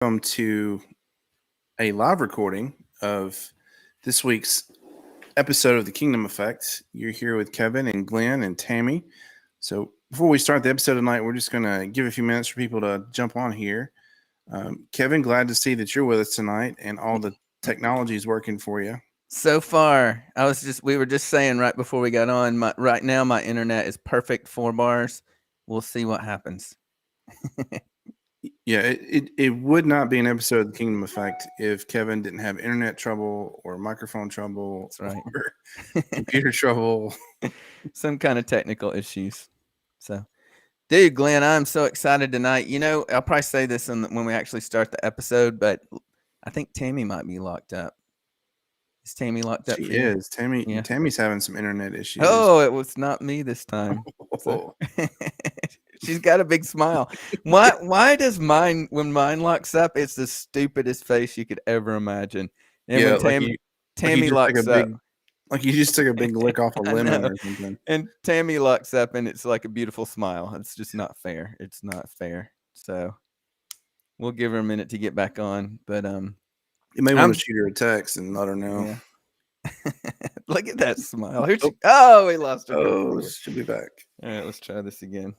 welcome to a live recording of this week's episode of the Kingdom Effect. You're here with Kevin and Glenn and Tammy. So before we start the episode tonight, we're just going to give a few minutes for people to jump on here. Kevin, glad to see that you're with us tonight and all the technology is working for you. So far, we were just saying right before we got on, right now my internet is perfect, 4 bars. We'll see what happens. Yeah, it would not be an episode of the Kingdom Effect if Kevin didn't have internet trouble or microphone trouble. That's right. Or computer trouble. Some kind of technical issues. So, dude, Glenn, I'm so excited tonight. You know, I'll probably say this when we actually start the episode, but I think Tammy might be locked up. Is Tammy locked up? She is. Tammy's having some internet issues. Oh, it was not me this time. So, she's got a big smile. Why does when mine locks up, it's the stupidest face you could ever imagine. And when Tammy locks up, like you just took a big lick off a lemon or something. And Tammy locks up and it's like a beautiful smile. It's just not fair. It's not fair. So we'll give her a minute to get back on. But you may want to shoot her a text and let her know. Yeah. Look at that smile. We lost her. Oh, she'll be back. All right, let's try this again.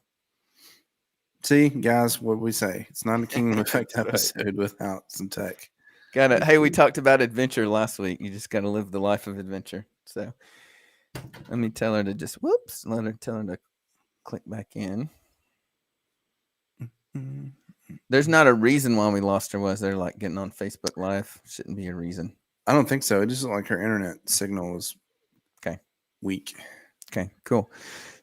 See, guys, what we say. It's not a Kingdom Effect episode without some tech. Hey, we talked about adventure last week. You just got to live the life of adventure. So let me tell her to tell her to click back in. There's not a reason why we lost her, was there? Like getting on Facebook Live shouldn't be a reason. I don't think so. It just looked like her internet signal was weak. Okay, cool.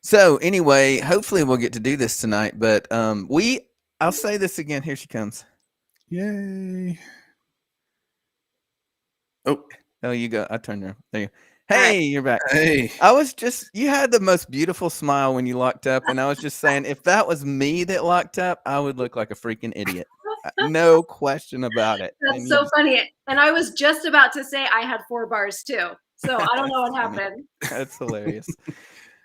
So anyway, hopefully we'll get to do this tonight. But I'll say this again. Here she comes. Yay! Oh, you go. I turned her. There you go. Hey, you're back. Hey. You had the most beautiful smile when you locked up. And I was just saying, if that was me that locked up, I would look like a freaking idiot. No question about it. That's so funny. And I was just about to say I had 4 bars too. So I don't know what happened. That's hilarious.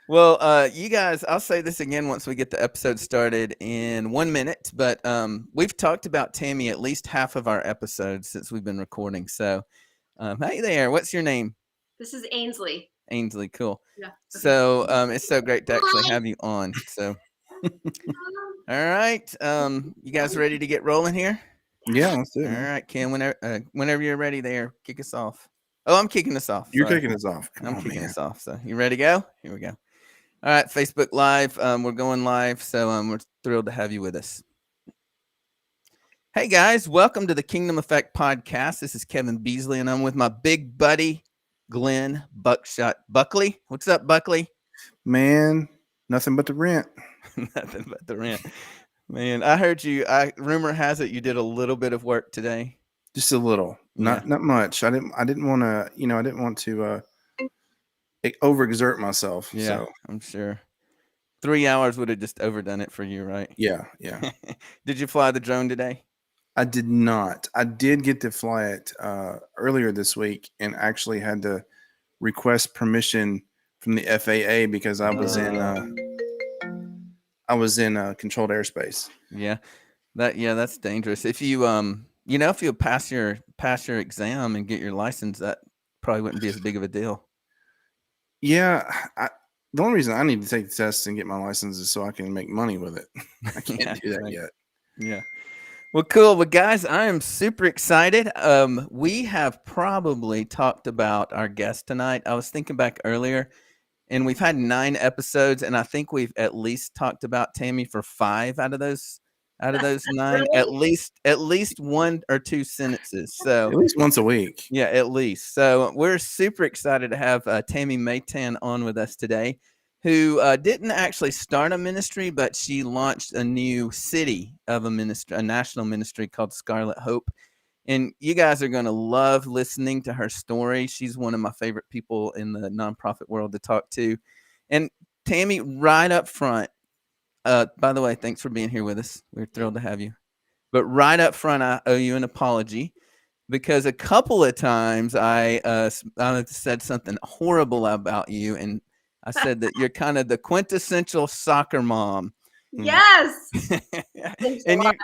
Well, you guys, I'll say this again once we get the episode started in 1 minute. But we've talked about Tammy at least half of our episodes since we've been recording. So, hey there. What's your name? This is Ainsley. Ainsley, cool. Yeah. Okay. So it's so great to actually have you on. So, all right. You guys ready to get rolling here? Yeah, let's do it. All right, Ken. Whenever you're ready, there, kick us off. Oh, I'm kicking us off. You're kicking us off. I'm kicking us off. So, you ready to go? Here we go. All right, Facebook Live. We're going live, so we're thrilled to have you with us. Hey guys, welcome to the Kingdom Effect podcast. This is Kevin Beasley, and I'm with my big buddy Glenn Buckshot Buckley. What's up, Buckley? Man, nothing but the rent. Nothing but the rent. Man, I heard you. Rumor has it you did a little bit of work today. Just a little, not much. I didn't want to overexert myself. Yeah, so. I'm sure 3 hours would have just overdone it for you, right? Yeah. Did you fly the drone today? I did not. I did get to fly it earlier this week and actually had to request permission from the FAA because I was in controlled airspace. Yeah, that's dangerous. If you if you pass your exam and get your license, that probably wouldn't be as big of a deal. Yeah, the only reason I need to take the test and get my license is so I can make money with it. I can't do that yet. Yeah. Well, cool. Well, guys, I am super excited. We have probably talked about our guest tonight. I was thinking back earlier, and we've had 9 episodes, and I think we've at least talked about Tammy for 5 out of those 9. Really? At least 1 or 2 sentences. So at least once a week. Yeah, at least. So we're super excited to have Tami Majtan on with us today, who didn't actually start a ministry, but she launched a new city of a ministry, a national ministry called Scarlet Hope. And you guys are going to love listening to her story. She's one of my favorite people in the nonprofit world to talk to. And Tammy, right up front, by the way, thanks for being here with us. We're thrilled to have you. But right up front, I owe you an apology because a couple of times I said something horrible about you, and I said that you're kind of the quintessential soccer mom. Yes. Thanks a And lot.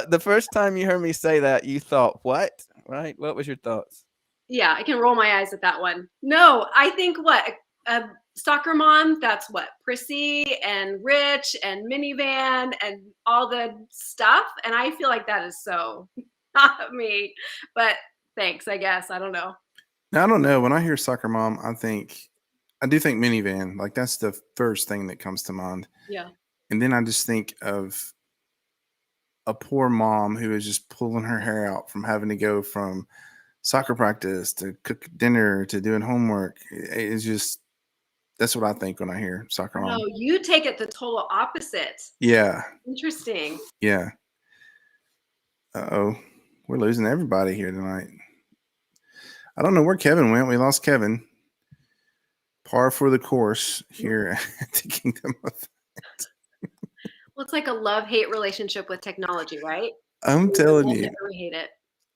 the first time you heard me say that, you thought, what? Right? What was your thoughts? Yeah, I can roll my eyes at that one. No, I think a soccer mom, that's what Prissy and Rich and Minivan and all the stuff. And I feel like that is so not me. But thanks, I guess. I don't know. Now, I don't know. When I hear soccer mom, I do think minivan. Like that's the first thing that comes to mind. Yeah. And then I just think of a poor mom who is just pulling her hair out from having to go from soccer practice to cook dinner to doing homework. It's just, that's what I think when I hear soccer mom. No, you take it the total opposite. Yeah. Interesting. Yeah. Uh-oh. We're losing everybody here tonight. I don't know where Kevin went. We lost Kevin. Par for the course here at the Kingdom of. Well, it's like a love-hate relationship with technology, right? I'm telling you. We hate it.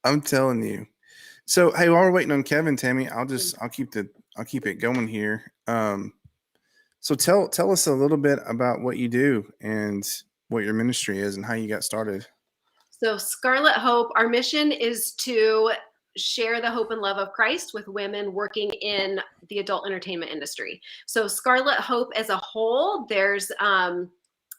I'm telling you. So hey, while we're waiting on Kevin, Tammy, I'll keep it going here. So tell us a little bit about what you do and what your ministry is and how you got started. So Scarlet Hope, our mission is to share the hope and love of Christ with women working in the adult entertainment industry. So Scarlet Hope as a whole, there's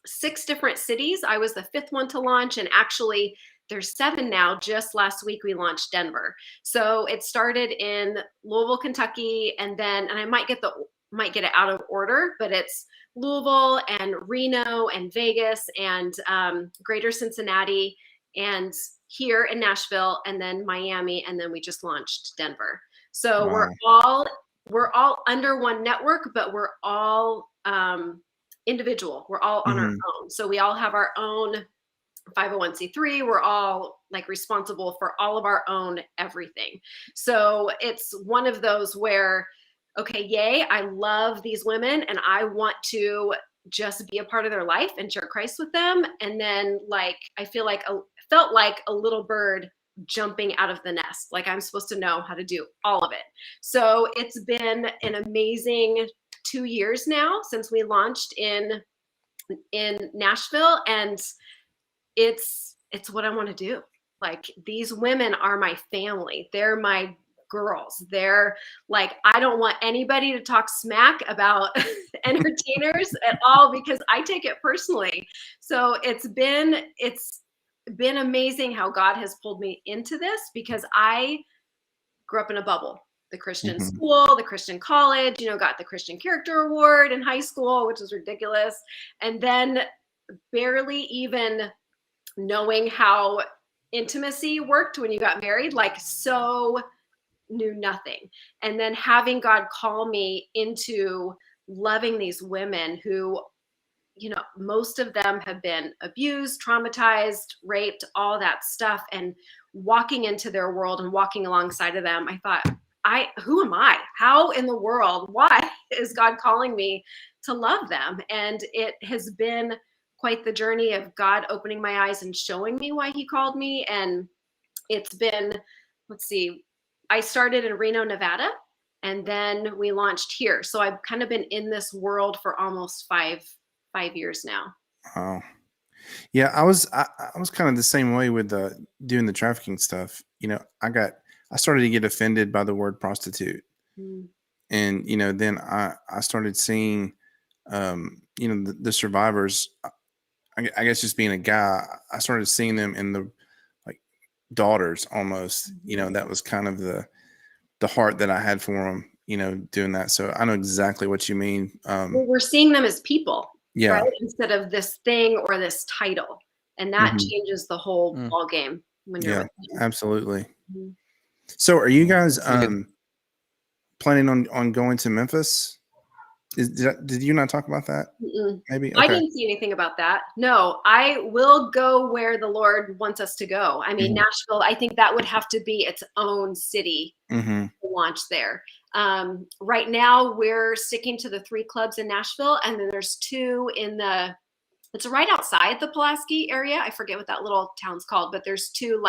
6 different cities. I was the 5th one to launch, and actually there's 7 now. Just last week we launched Denver. So it started in Louisville, Kentucky, and I might get it out of order, but it's Louisville and Reno and Vegas and Greater Cincinnati and here in Nashville, and then Miami, and then we just launched Denver. So Wow. we're all under one network, but we're all individual. We're all on our own. So we all have our own 501c3. We're all like responsible for all of our own everything. So it's one of those where, okay, yay, I love these women and I want to just be a part of their life and share Christ with them. And then like, I felt like a little bird jumping out of the nest. Like I'm supposed to know how to do all of it. So it's been an amazing 2 years now since we launched in Nashville, and it's what I want to do. Like these women are my family. They're my girls. They're like, I don't want anybody to talk smack about entertainers at all because I take it personally. So it's been amazing how God has pulled me into this, because I grew up in a bubble. The Christian school, the Christian college, got the Christian Character Award in high school, which was ridiculous. And then barely even knowing how intimacy worked when you got married, like so knew nothing. And then having God call me into loving these women who, most of them have been abused, traumatized, raped, all that stuff, and walking into their world and walking alongside of them, I thought, who am I? How in the world? Why is God calling me to love them? And it has been quite the journey of God opening my eyes and showing me why he called me. And it's been, I started in Reno, Nevada, and then we launched here. So I've kind of been in this world for almost five years now. Wow. Yeah, I was kind of the same way with doing the trafficking stuff. I started to get offended by the word prostitute. And, then I started seeing, the survivors, I guess just being a guy, I started seeing them in the like daughters almost, that was kind of the heart that I had for them, doing that. So I know exactly what you mean. We're seeing them as people, yeah, right? Instead of this thing or this title. And that changes the whole ball game when you're with them. Absolutely. So are you guys planning on going to Memphis? Did you not talk about that? Maybe okay. I didn't see anything about that. No, I will go where the Lord wants us to go. I mean, Nashville, I think that would have to be its own city to launch there. Right now, we're sticking to the 3 clubs in Nashville, and then there's 2 it's right outside the Pulaski area. I forget what that little town's called, but there's 2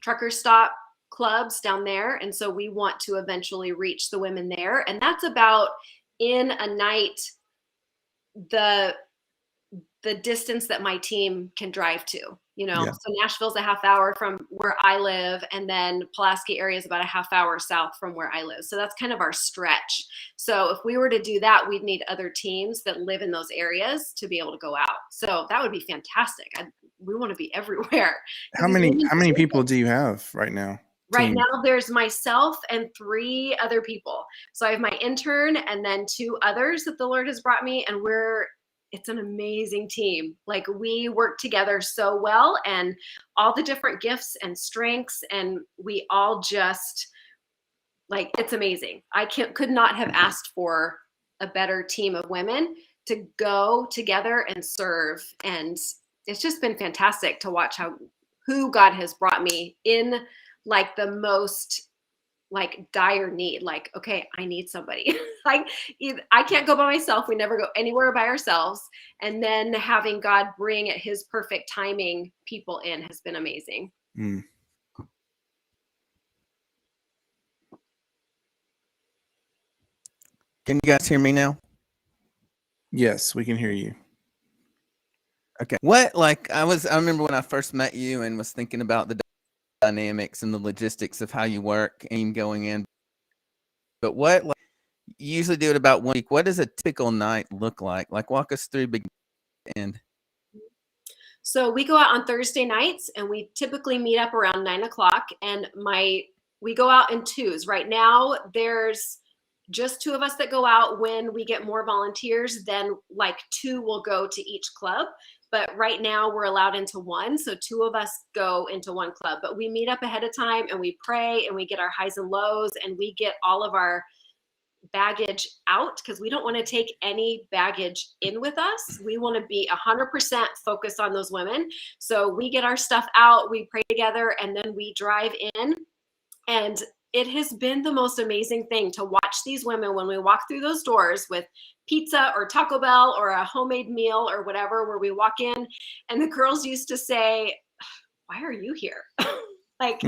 trucker stop clubs down there. And so we want to eventually reach the women there. And that's about in a night, the the distance that my team can drive to, you know. Yeah. So Nashville's a half hour from where I live, and then Pulaski area is about a half hour south from where I live. So that's kind of our stretch. So if we were to do that, we'd need other teams that live in those areas to be able to go out. So that would be fantastic. We want to be everywhere. How many people do you have right now? Right Team? now, there's myself and 3 other people. So I have my intern and then 2 others that the Lord has brought me, and it's an amazing team. Like, we work together so well, and all the different gifts and strengths, and we all just, like, it's amazing. I could not have asked for a better team of women to go together and serve. And it's just been fantastic to watch who God has brought me in, like, the most, like, dire need. Like, okay, I need somebody. Like, I can't go by myself. We never go anywhere by ourselves. And then having God bring at his perfect timing people in has been amazing. Mm. Can you guys hear me now? Yes, we can hear you. Okay. I remember when I first met you and was thinking about the dynamics and the logistics of how you work and going in. But you usually do it about 1 week. What does a typical night look like? Like, walk us through end. So we go out on Thursday nights, and we typically meet up around 9 o'clock, and we go out in twos. Right now, there's just 2 of us that go out. When we get more volunteers, then like 2 will go to each club. But right now we're allowed into 1. So 2 of us go into 1 club, but we meet up ahead of time and we pray and we get our highs and lows, and we get all of our baggage out, because we don't want to take any baggage in with us. We want to be 100% focused on those women. So we get our stuff out, we pray together, and then we drive in. And it has been the most amazing thing to watch these women when we walk through those doors with pizza or Taco Bell or a homemade meal or whatever, where we walk in, and the girls used to say, "Why are you here?" Like,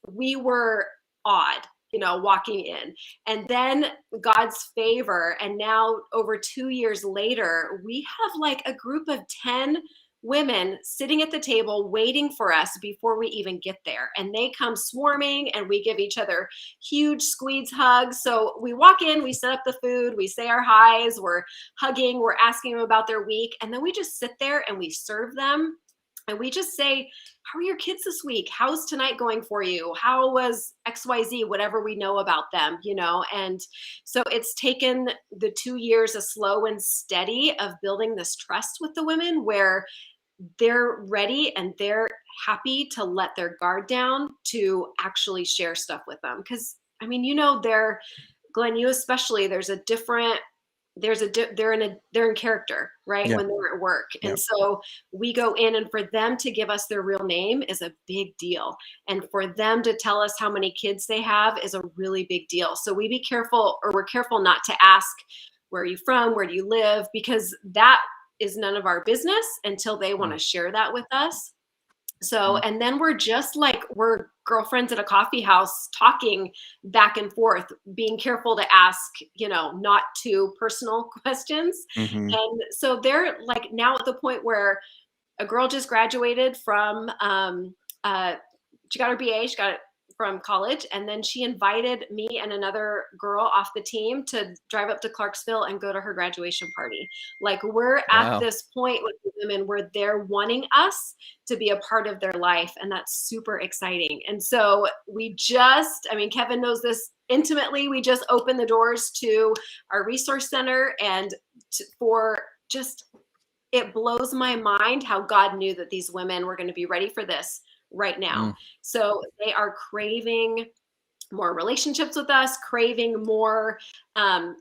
we were awed, walking in. And then God's favor, and now over 2 years later, we have like a group of 10 women sitting at the table waiting for us before we even get there. And they come swarming, and we give each other huge squeeze hugs. So we walk in, we set up the food, we say our highs, we're hugging, we're asking them about their week. And then we just sit there and we serve them. And we just say, "How are your kids this week? How's tonight going for you? How was XYZ?" Whatever we know about them, And so it's taken the 2 years of slow and steady of building this trust with the women, where they're ready and they're happy to let their guard down to actually share stuff with them. Because, I mean, Glenn, you especially, they're in character, right? Yeah. When they're at work. Yeah. And so we go in, and for them to give us their real name is a big deal. And for them to tell us how many kids they have is a really big deal. So we're careful not to ask, "Where are you from? Where do you live?" Because that is none of our business until they want to share that with us. So, and then we're girlfriends at a coffee house talking back and forth, being careful to ask, not too personal questions. Mm-hmm. And so they're like now at the point where a girl just graduated from, she got her BA, she got it from college. And then she invited me and another girl off the team to drive up to Clarksville and go to her graduation party. Like, we're at this point with the women where they're wanting us to be a part of their life. And that's super exciting. And so Kevin knows this intimately. We just opened the doors to our resource center, and it blows my mind how God knew that these women were going to be ready for this right now. So they are craving more relationships with us, craving more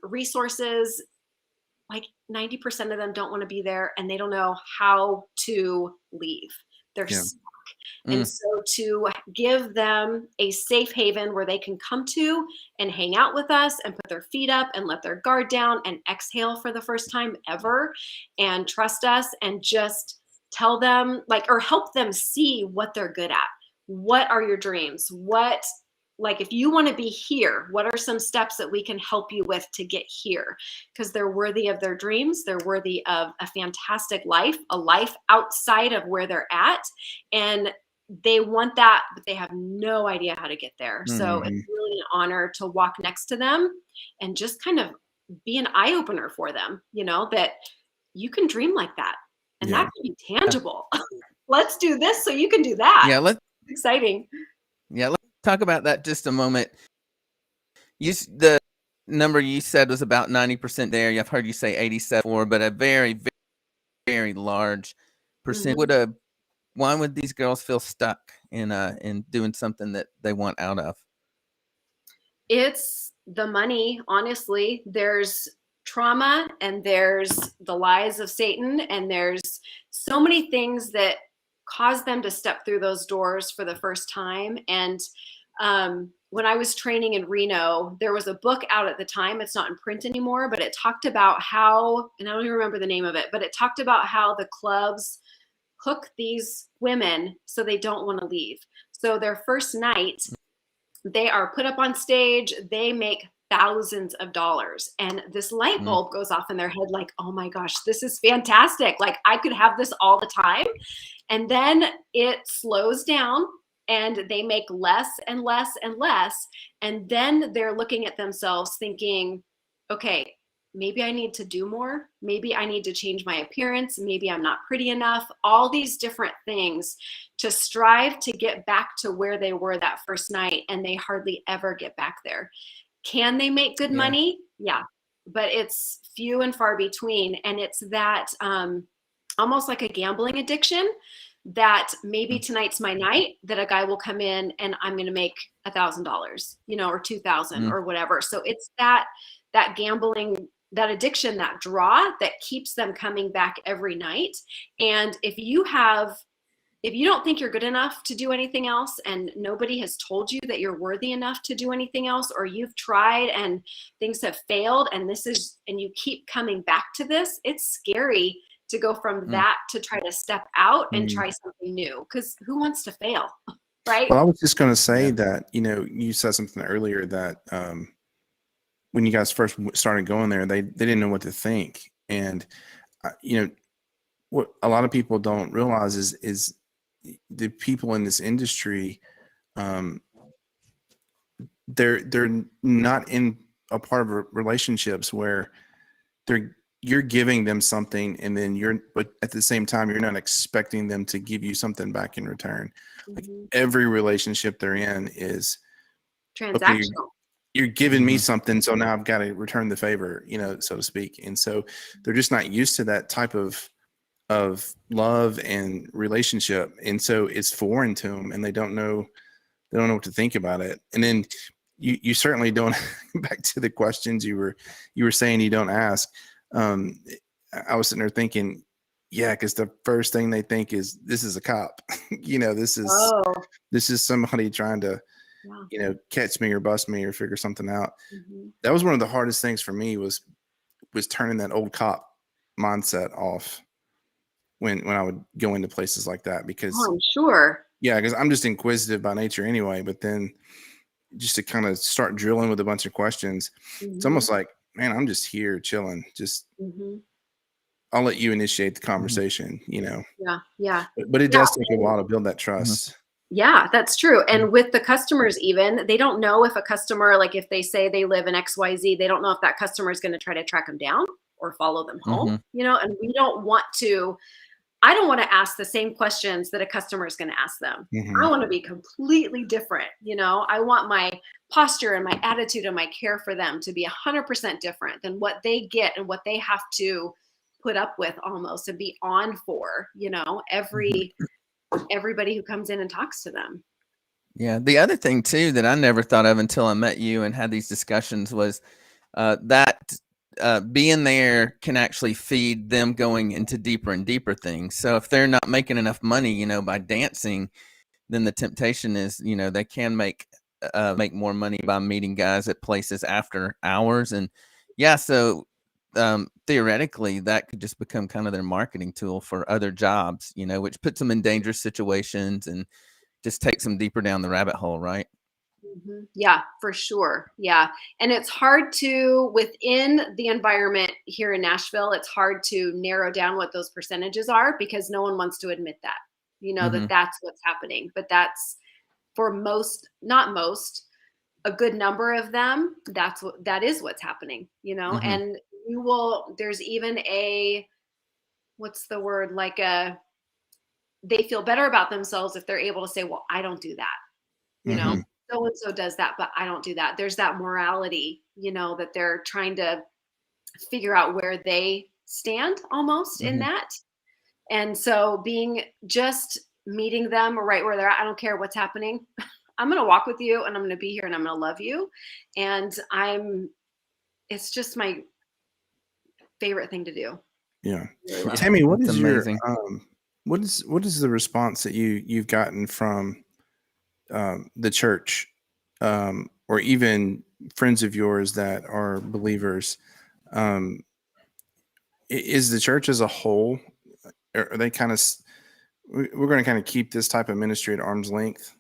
resources. Like 90% of them don't want to be there, and they don't know how to leave. They're stuck. And so to give them a safe haven where they can come to and hang out with us and put their feet up and let their guard down and exhale for the first time ever and trust us, and just tell them, or help them see what they're good at. What are your dreams? What like, if you want to be here, what are some steps that we can help you with to get here? Because they're worthy of their dreams. They're worthy of a fantastic life, a life outside of where they're at. And they want that, but they have no idea how to get there. So it's really an honor to walk next to them and just kind of be an eye opener for them, that you can dream like that. And that can be tangible. Let's do this so you can do that. Yeah, it's exciting. Yeah, let's talk about that just a moment. The number you said was about 90% there. I've heard you say 87, but a very, very, very large percent. Why would these girls feel stuck in doing something that they want out of? It's the money, honestly. There's trauma, and there's the lies of Satan, and there's so many things that cause them to step through those doors for the first time. And when I was training in Reno, there was a book out at the time. It's not in print anymore, but it talked about how, and I don't even remember the name of it, but it talked about how the clubs hook these women so they don't want to leave. So their first night, they are put up on stage, they make thousands of dollars, and this light bulb goes off in their head like, oh my gosh, this is fantastic. Like, I could have this all the time. And then it slows down and they make less and less and less. And then they're looking at themselves thinking, okay, maybe I need to do more. Maybe I need to change my appearance. Maybe I'm not pretty enough. All these different things to strive to get back to where they were that first night. And they hardly ever get back there. Can they make good money? Yeah, but it's few and far between. And it's that almost like a gambling addiction, that maybe tonight's my night, that a guy will come in and I'm going to make $1,000, or 2,000 or whatever. So it's that gambling, that addiction, that draw that keeps them coming back every night. And if you don't think you're good enough to do anything else, and nobody has told you that you're worthy enough to do anything else, or you've tried and things have failed, and you keep coming back to this, it's scary to go from that to try to step out and try something new, because who wants to fail, right? Well, I was just going to say that, you said something earlier that when you guys first started going there, they didn't know what to think. And, what a lot of people don't realize is the people in this industry, they're not in a part of relationships where you're giving them something, and then but at the same time, you're not expecting them to give you something back in return. Like, every relationship they're in is transactional. Okay, you're giving me something, so now I've got to return the favor, so to speak. And so they're just not used to that type of love and relationship, and so it's foreign to them, and they don't know what to think about it. And then you certainly don't. Back to the questions you were saying you don't ask. I was sitting there thinking, because the first thing they think is, this is a cop. This is somebody trying to catch me or bust me or figure something out. That was one of the hardest things for me, was turning that old cop mindset off when I would go into places like that, because I'm sure. Yeah, because I'm just inquisitive by nature anyway. But then just to kind of start drilling with a bunch of questions, it's almost like, man, I'm just here chilling. Just I'll let you initiate the conversation, Yeah. But it does take a while to build that trust. Yeah, that's true. And with the customers, even, they don't know if a customer, like if they say they live in XYZ, they don't know if that customer is going to try to track them down or follow them home, and I don't want to ask the same questions that a customer is going to ask them. I want to be completely different. I want my posture and my attitude and my care for them to be 100% different than what they get and what they have to put up with, almost, and be on for, everybody who comes in and talks to them. Yeah. The other thing too, that I never thought of until I met you and had these discussions, was that being there can actually feed them going into deeper and deeper things. So if they're not making enough money, by dancing, then the temptation is, they can make more money by meeting guys at places after hours. And so theoretically, that could just become kind of their marketing tool for other jobs, which puts them in dangerous situations and just takes them deeper down the rabbit hole, right? Yeah, for sure. Yeah. And it's hard to, within the environment here in Nashville, it's hard to narrow down what those percentages are because no one wants to admit that, that that's what's happening. But that's for most, not most, a good number of them, that is what's happening, and there's even what's the word? They feel better about themselves if they're able to say, well, I don't do that, so-and-so does that, but I don't do that. There's that morality, that they're trying to figure out where they stand almost in that. And so just meeting them right where they're at, I don't care what's happening. I'm going to walk with you and I'm going to be here and I'm going to love you. And it's just my favorite thing to do. Yeah. Really Tami, what is amazing. What is the response that you've gotten from the church, or even friends of yours that are believers? Is the church as a whole, are they we're going to kind of keep this type of ministry at arm's length,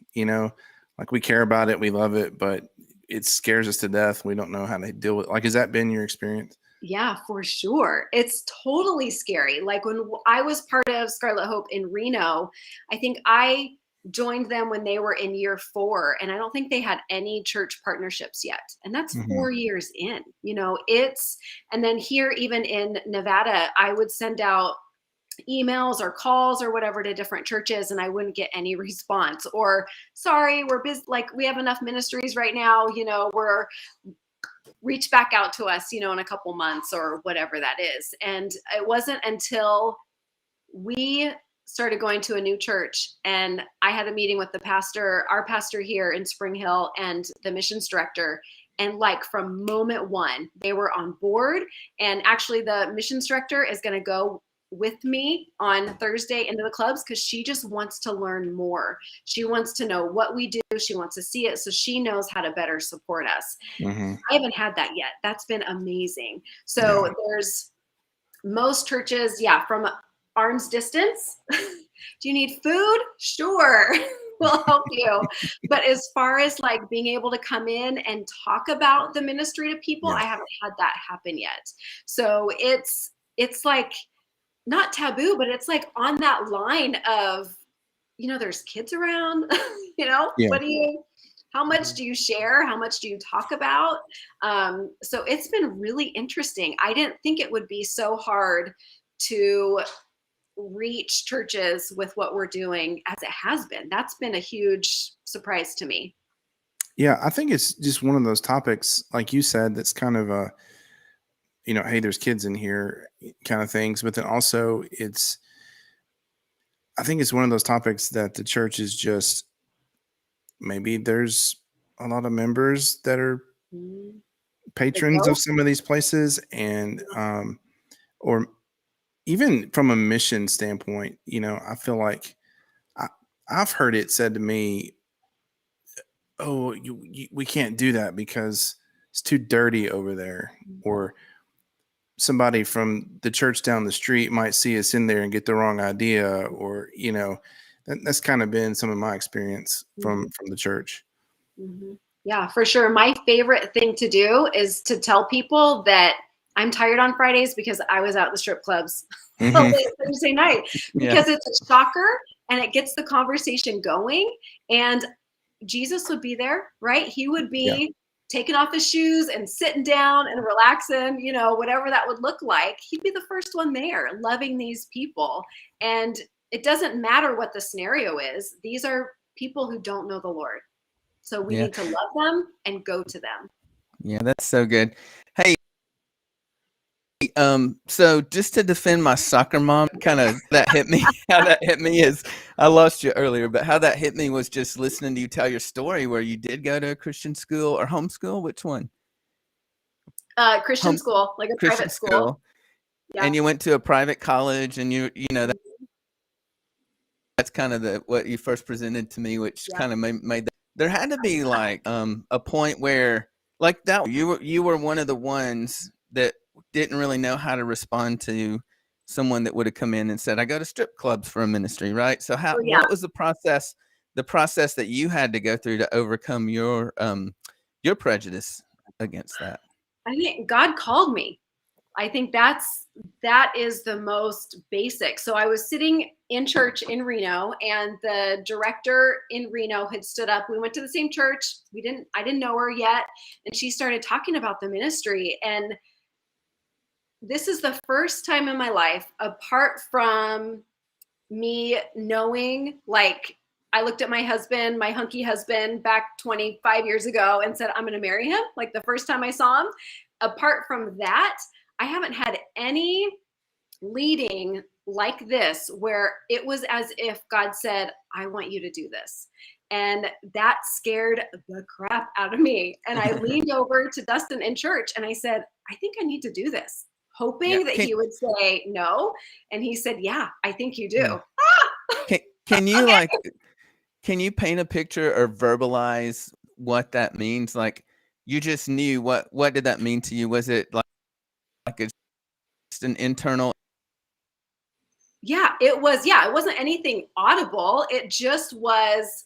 like we care about it, we love it, but it scares us to death. We don't know how to deal with it. Like, has that been your experience? Yeah, for sure. It's totally scary. Like when I was part of Scarlet Hope in Reno, I think I joined them when they were in year 4, and I don't think they had any church partnerships yet. And that's 4 years in, and then here, even in Nevada, I would send out emails or calls or whatever to different churches and I wouldn't get any response, or sorry, we're busy, like we have enough ministries right now, we're reach back out to us, in a couple months or whatever that is. And it wasn't until we started going to a new church and I had a meeting with our pastor here in Spring Hill and the missions director. And from moment one, they were on board. And actually the missions director is going to go with me on Thursday into the clubs because she just wants to learn more. She wants to know what we do. She wants to see it so she knows how to better support us. I haven't had that yet. That's been amazing. So there's most churches, from arm's distance. Do you need food? Sure. We'll help you. But as far as being able to come in and talk about the ministry to people, I haven't had that happen yet. So it's not taboo, but it's on that line of, there's kids around, how much do you share? How much do you talk about? So it's been really interesting. I didn't think it would be so hard to reach churches with what we're doing as it has been. That's been a huge surprise to me. Yeah, I think it's just one of those topics, like you said, that's kind of a, hey, there's kids in here kind of things. But then also I think it's one of those topics that the church is just, maybe there's a lot of members that are patrons of some of these places. And, or even from a mission standpoint, I feel like I've heard it said to me, oh, we can't do that because it's too dirty over there. Or somebody from the church down the street might see us in there and get the wrong idea, or that's kind of been some of my experience from the church. Yeah, for sure. My favorite thing to do is to tell people that I'm tired on Fridays because I was out at the strip clubs late Thursday night, because it's a shocker and it gets the conversation going, and Jesus would be there, right? He would be taking off his shoes and sitting down and relaxing, whatever that would look like. He'd be the first one there, loving these people. And it doesn't matter what the scenario is. These are people who don't know the Lord. So we need to love them and go to them. Yeah, that's so good. Hey, so just to defend my soccer mom, kind of that hit me. How that hit me is, I lost you earlier, but how that hit me was just listening to you tell your story where you did go to a Christian school or homeschool. Which one? Christian school, like a Christian private school. Yeah. And you went to a private college, and that's kind of what you first presented to me, which kind of made that. There had to be a point where that you were one of the ones that didn't really know how to respond to someone that would have come in and said, I go to strip clubs for a ministry, right? So what was the process the process that you had to go through to overcome your prejudice against that. I think God called me. I think that is the most basic. So I was sitting in church in Reno, and the director in Reno had stood up. We went to the same church. I didn't know her yet. And she started talking about the ministry. And this is the first time in my life, apart from me knowing, like, I looked at my husband, my hunky husband back 25 years ago and said, I'm going to marry him. Like the first time I saw him. Apart from that, I haven't had any leading like this where it was as if God said, I want you to do this. And that scared the crap out of me. And I leaned over to Dustin in church and I said, I think I need to do this, hoping that he would say no. And he said, yeah, I think you do. Can you can you paint a picture or verbalize what that means? Like, you just knew what did that mean to you? Was it like just an internal? Yeah, it was. Yeah, it wasn't anything audible. It just was,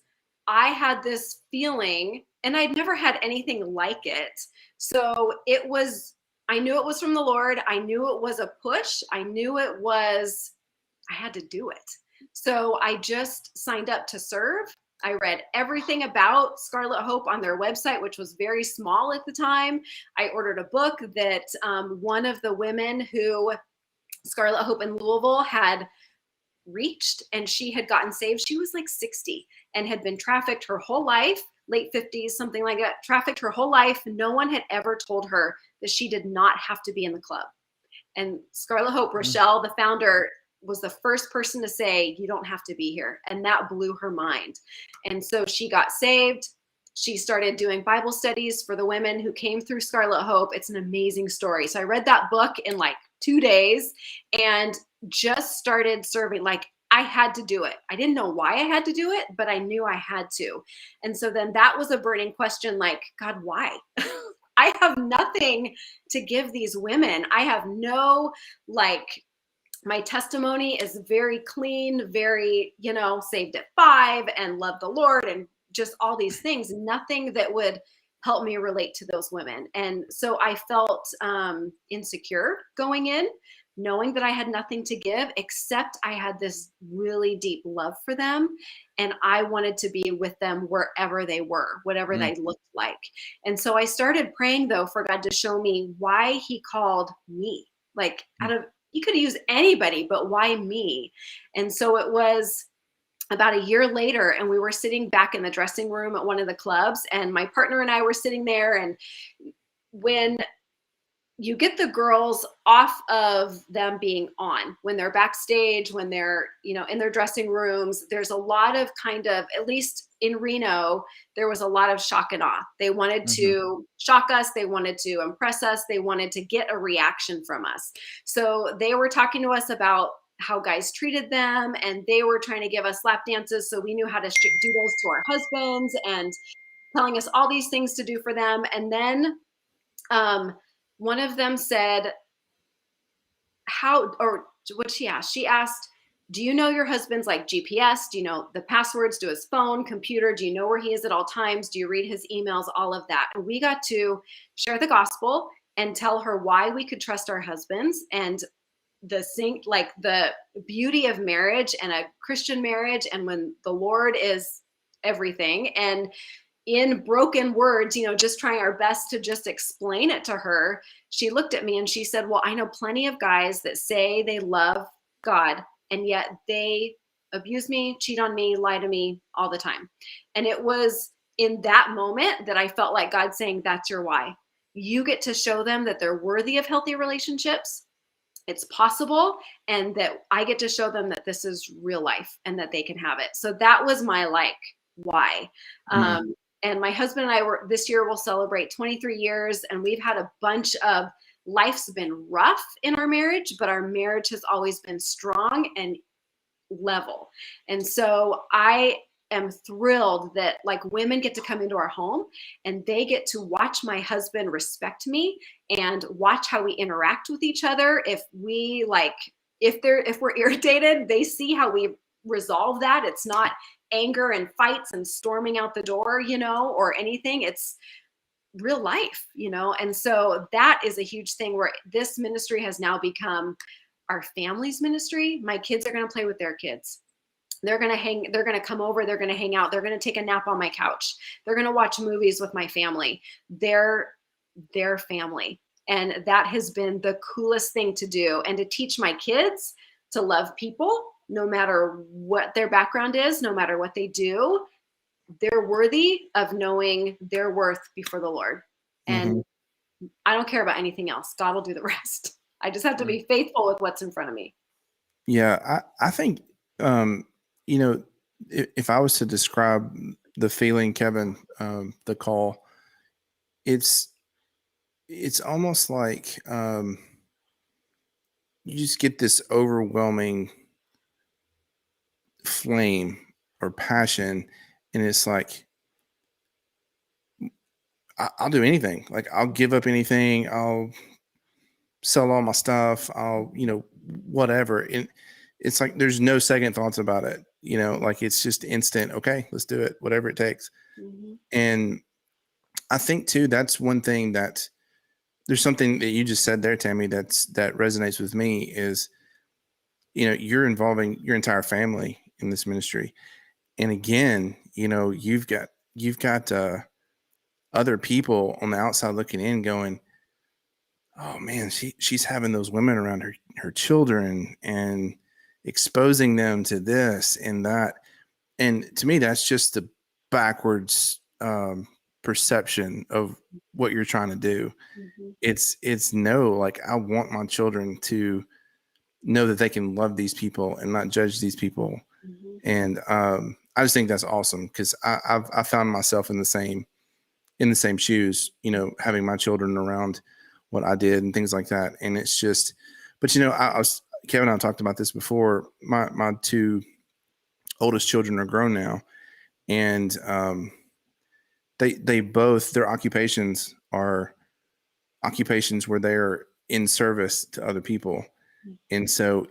I had this feeling, and I'd never had anything like it. So it was, I knew it was from the Lord. I knew it was a push. I knew it was, I had to do it. So I just signed up to serve. I read everything about Scarlet Hope on their website, which was very small at the time. I ordered a book that one of the women who Scarlet Hope in Louisville had reached, and she had gotten saved. She was like 60 and had been trafficked her whole life, late 50s, something like that, trafficked her whole life. No one had ever told her that she did not have to be in the club. And Scarlet Hope, Rochelle, the founder, was the first person to say, you don't have to be here. And that blew her mind. And so she got saved. She started doing Bible studies for the women who came through Scarlet Hope. It's an amazing story. So I read that book in like 2 days and just started serving. Like, I had to do it. I didn't know why I had to do it, but I knew I had to. And so then that was a burning question, like, God, why? I have nothing to give these women. I have no, like, my testimony is very clean, very, saved at 5 and love the Lord and just all these things, nothing that would help me relate to those women. And so I felt insecure going in, knowing that I had nothing to give, except I had this really deep love for them. And I wanted to be with them wherever they were, whatever they looked like. And so I started praying, though, for God to show me why he called me. Like, he could have used anybody, but why me? And so it was about a year later, and we were sitting back in the dressing room at one of the clubs, and my partner and I were sitting there. And when you get the girls off of them being on, when they're backstage, when they're, in their dressing rooms, there's a lot of kind of, at least in Reno, there was a lot of shock and awe. They wanted to shock us. They wanted to impress us. They wanted to get a reaction from us. So they were talking to us about how guys treated them, and they were trying to give us lap dances. So we knew how to do those to our husbands, and telling us all these things to do for them. And then one of them said, what she asked? She asked, do you know your husband's like GPS? Do you know the passwords to his phone, computer? Do you know where he is at all times? Do you read his emails? All of that. And we got to share the gospel and tell her why we could trust our husbands, and the beauty of marriage and a Christian marriage, and when the Lord is everything. And in broken words, just trying our best to just explain it to her, she looked at me and she said, well, I know plenty of guys that say they love God, and yet they abuse me, cheat on me, lie to me all the time. And it was in that moment that I felt like God saying, that's your why. You get to show them that they're worthy of healthy relationships. It's possible, and that I get to show them that this is real life and that they can have it. So that was my why. And my husband and I this year will celebrate 23 years, and we've had a bunch of, life's been rough in our marriage, but our marriage has always been strong and level. And so I am thrilled that women get to come into our home and they get to watch my husband respect me and watch how we interact with each other. If we're irritated, they see how we resolve that. It's not anger and fights and storming out the door, or anything. It's real life, and so that is a huge thing where this ministry has now become our family's ministry. My kids are going to play with their kids. They're going to come over, they're going to hang out, they're going to take a nap on my couch, they're going to watch movies with my family. They're their family. And that has been the coolest thing to do, and to teach my kids to love people no matter what their background is, no matter what they do. They're worthy of knowing their worth before the Lord. And I don't care about anything else. God will do the rest. I just have to be faithful with what's in front of me. Yeah, I think, if I was to describe the feeling, Kevin, the call, it's almost like you just get this overwhelming flame or passion, and it's like, I'll do anything. Like, I'll give up anything. I'll sell all my stuff. I'll, whatever. And it's like, there's no second thoughts about it. Like, it's just instant. Okay, let's do it. Whatever it takes. And I think too, that's one thing that there's something that you just said there, Tami, that resonates with me is, you're involving your entire family in this ministry. And again, you've got other people on the outside looking in going, oh man, she's having those women around her children and exposing them to this and that. And to me, that's just the backwards perception of what you're trying to do. It's no, like, I want my children to know that they can love these people and not judge these people. And I just think that's awesome, because I found myself in the same shoes, having my children around what I did and things like that. And it's just, but Kevin and I talked about this before. My two oldest children are grown now, and they both, their occupations are occupations where they're in service to other people. And so,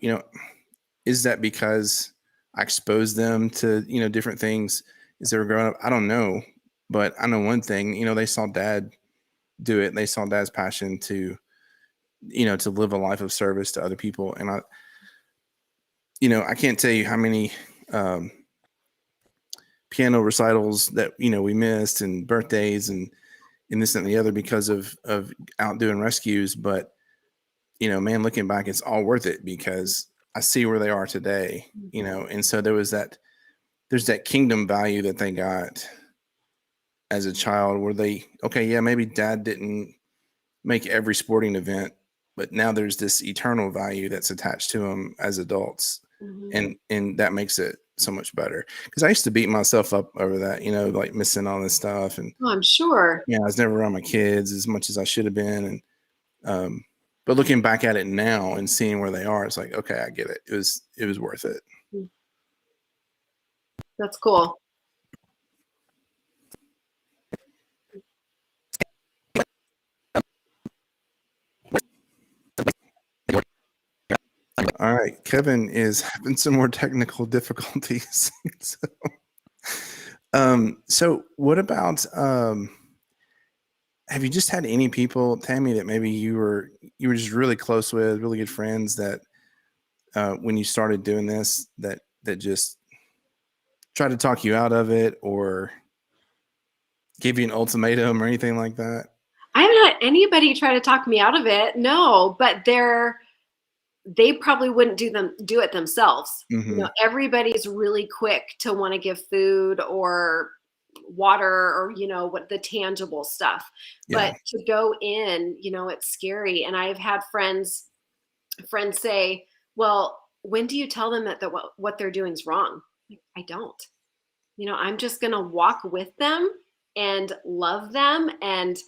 is that because I exposed them to, different things as they were growing up? I don't know. But I know one thing, they saw Dad do it. They saw Dad's passion to, to live a life of service to other people. And I can't tell you how many piano recitals that, we missed, and birthdays and this and the other because of out doing rescues. But, man, looking back, it's all worth it, because I see where they are today, and so there's that kingdom value that they got as a child, where maybe Dad didn't make every sporting event, but now there's this eternal value that's attached to them as adults. And that makes it so much better, because I used to beat myself up over that, like missing all this stuff. And I'm sure. Yeah, I was never around my kids as much as I should have been. And but looking back at it now and seeing where they are, it's like, okay, I get it. It was worth it. That's cool. All right, Kevin is having some more technical difficulties. So what about, have you just had any people, Tami, that maybe you were just really close with, really good friends, that when you started doing this, that just tried to talk you out of it, or give you an ultimatum or anything like that? I haven't had anybody try to talk me out of it. No, but they probably wouldn't do it themselves. Everybody's really quick to want to give food or water, or what the tangible stuff. But to go in, it's scary. And I've had friends say, well, when do you tell them that what they're doing is wrong? I don't. I'm just going to walk with them and love them, and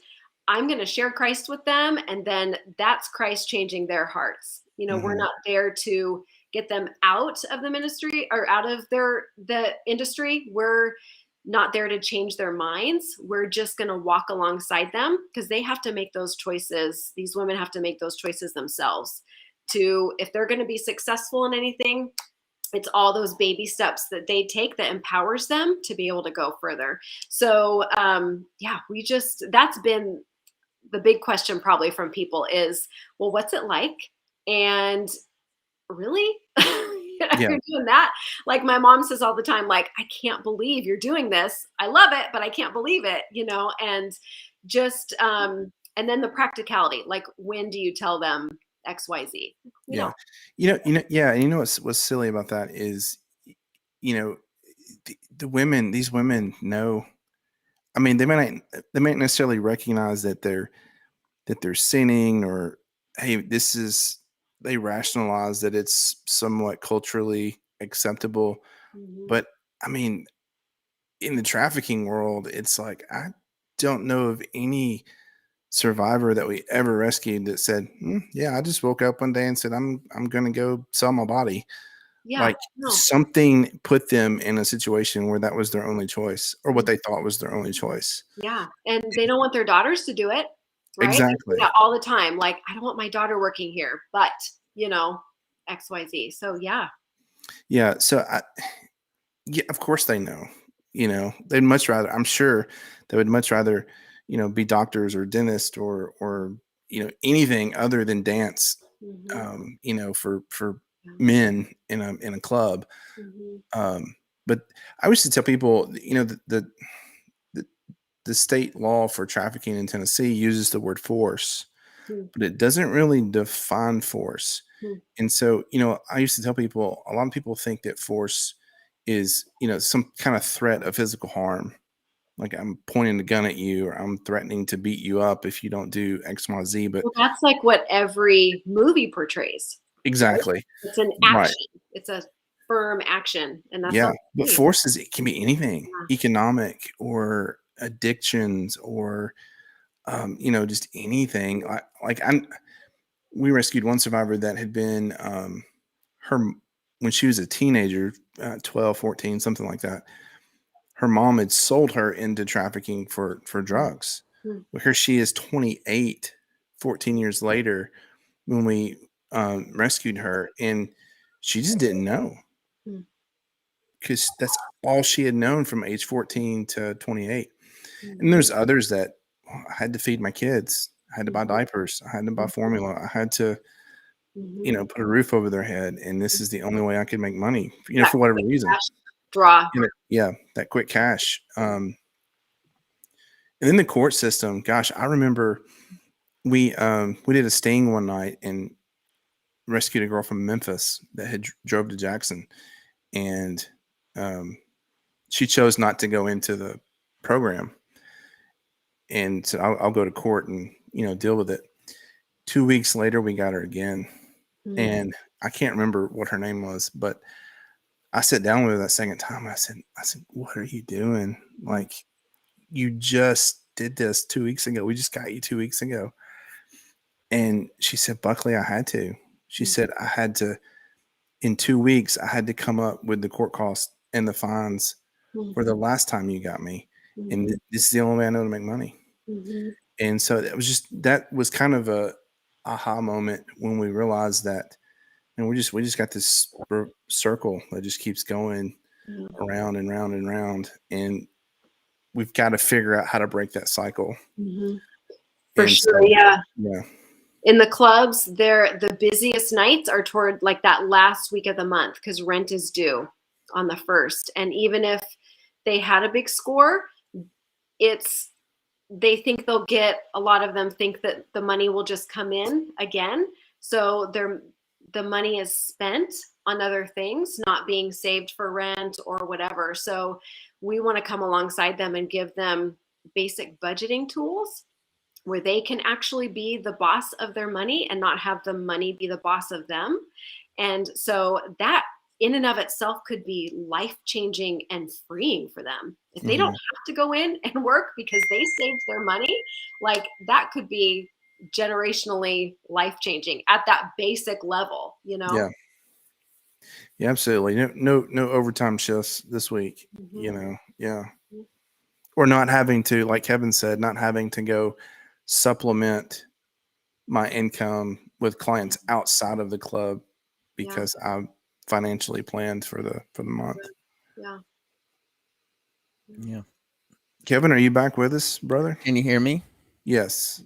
I'm going to share Christ with them, and then that's Christ changing their hearts. We're not there to get them out of the ministry or out of the industry. We're not there to change their minds. We're just going to walk alongside them, because they have to make those choices. These women have to make those choices themselves. If they're going to be successful in anything, it's all those baby steps that they take that empowers them to be able to go further. So yeah, that's been the big question probably from people is, well, what's it like? And really? Yeah. You're doing that? Like my mom says all the time, like, I can't believe you're doing this. I love it, but I can't believe it, and just, and then the practicality, like, when do you tell them XYZ? We Yeah. don't. Yeah. And what's silly about that is, you know, these women know, I mean, they may not necessarily recognize that they're sinning, or, hey, they rationalize that it's somewhat culturally acceptable. Mhm. But I mean, in the trafficking world, it's like, I don't know of any survivor that we ever rescued that said, yeah, I just woke up one day and said, I'm going to go sell my body. Yeah, Like, no. something put them in a situation where that was their only choice, or what Mhm. they thought was their only choice. Yeah, and they don't want their daughters to do it, right? I see Exactly. that all the time, like, I don't want my daughter working here, but, XYZ. So yeah. Yeah. So yeah, of course they know. They'd much rather. I'm sure they would much rather, be doctors or dentists, or anything other than dance. Mhm. For Yeah. men in a club. Mhm. But I used to tell people, the the state law for trafficking in Tennessee uses the word force, Mm. but it doesn't really define force. Mm. And so, I used to tell people, a lot of people think that force is, some kind of threat of physical harm. Like, I'm pointing a gun at you, or I'm threatening to beat you up if you don't do X, Y, Z. But Well, that's like what every movie portrays, right? exactly. It's an Right. action. It's a firm action, and that's Yeah. all But we need. forces, it can be anything, Yeah. economic or addictions, or, just anything. We rescued one survivor that had been, her, when she was a teenager, 12, 14, something like that. Her mom had sold her into trafficking for drugs. Mm. Well, here she is, 28, 14 years later, when we rescued her, and she just didn't know, Mm. because that's all she had known from age 14 to 28. And Mhm. there's others that, I had to feed my kids. I had to buy Mhm. diapers. I had to buy Mhm. formula. I had to, Mhm. put a roof over their head. And this is the only way I could make money, That for whatever quick reason. cash draw. Yeah, that quick cash. Yeah. And then the court system, gosh, I remember we did a sting one night and rescued a girl from Memphis that had drove to Jackson, and she chose not to go into the program, and said, I'll go to court and deal with it. 2 weeks later, we got her again, Mm. and I can't remember what her name was, but I sat down with her that second time. I said, what are you doing? Like, you just did this 2 weeks ago. We just got you 2 weeks ago. And she said, Buckley, I had to. She Mm. said, I had to, in 2 weeks, I had to come up with the court costs and the fines Mm. for the last time you got me. And Mhm. this is the only way I know to make money. Mhm. And so that was kind of a aha moment when we realized that, and we just got this circle that just keeps going Yeah. around and round and round. And we've got to figure out how to break that cycle. Mhm. For And sure, so, yeah. yeah. In the clubs, the busiest nights are toward like that last week of the month because rent is due on the 1st. And even if they had a big score, it's they think they'll get a lot of them think that the money will just come in again. So the money is spent on other things, not being saved for rent or whatever. So we want to come alongside them and give them basic budgeting tools where they can actually be the boss of their money and not have the money be the boss of them. And so that in and of itself could be life-changing and freeing for them. If they don't Mhm. have to go in and work because they saved their money, like that could be generationally life-changing at that basic level. Yeah. Yeah, absolutely. No overtime shifts this week, Mhm. Yeah. Or not having to, like Kevin said, not having to go supplement my income with clients outside of the club Yeah. because financially planned for the month. Yeah. Yeah. Kevin, are you back with us, brother? Can you hear me? Yes.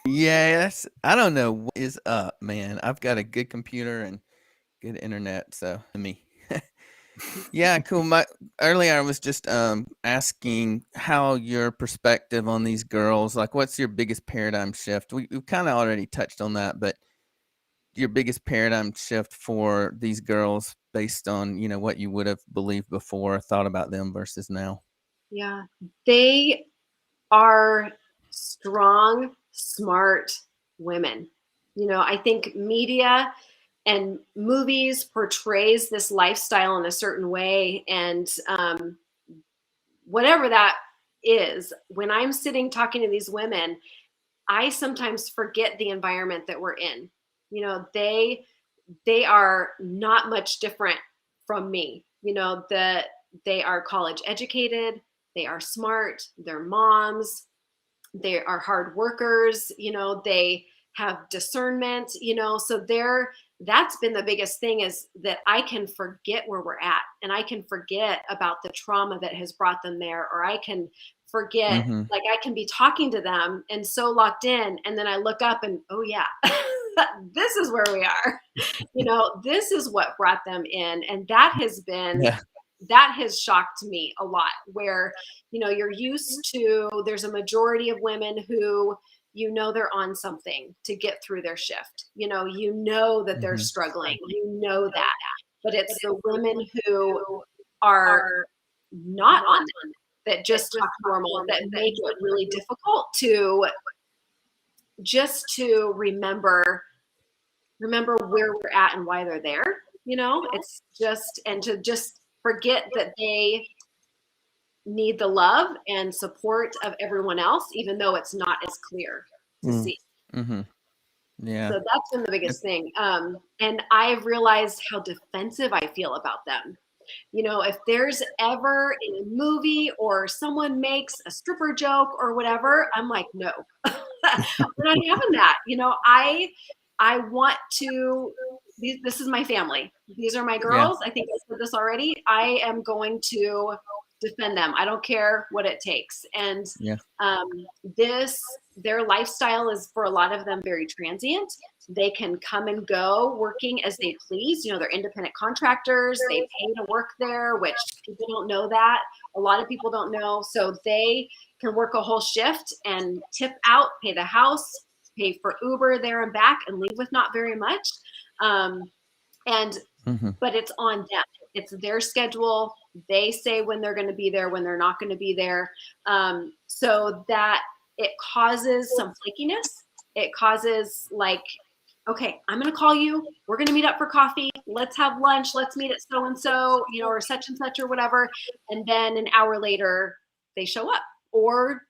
Yes. I don't know what is up, man. I've got a good computer and good internet, so me. Yeah, cool. Earlier I was just asking how your perspective on these girls, like what's your biggest paradigm shift? We've kind of already touched on that, but your biggest paradigm shift for these girls based on, what you would have believed before, thought about them versus now. Yeah. They are strong, smart women. I think media and movies portrays this lifestyle in a certain way, and whatever that is, when I'm sitting talking to these women, I sometimes forget the environment that we're in. They are not much different from me. That they are college educated, they are smart, they're moms, they are hard workers, they have discernment, so that's been the biggest thing, is that I can forget where we're at, and I can forget about the trauma that has brought them there, or I can forget, like I can be talking to them and so locked in, and then I look up and, oh yeah, this is where we are. This is what brought them in, and that has been that has shocked me a lot, where you're used to, there's a majority of women who they're on something to get through their shift, that they're struggling, that, but it's the women who are not on them, that just talk normal, that make it really difficult to remember where we're at and why they're there. It's just, and to just forget that they need the love and support of everyone else, even though it's not as clear to see. Yeah. So that's been the biggest thing. And I've realized how defensive I feel about them. If there's ever in a movie or someone makes a stripper joke or whatever, I'm like, no, we're not having that. I want to, this is my family. These are my girls. I think I said this already. I am going to defend them. I don't care what it takes. And their lifestyle is, for a lot of them, very transient. They can come and go working as they please. They're independent contractors. They pay to work there, which people don't know that. A lot of people don't know. So they can work a whole shift and tip out, pay the house, pay for Uber there and back, and leave with not very much. But it's on them. It's their schedule. They say when they're going to be there, when they're not going to be there. So that it causes some flakiness. It causes, like, okay, I'm going to call you. We're going to meet up for coffee. Let's have lunch. Let's meet at so-and-so, or such and such or whatever. And then an hour later they show up or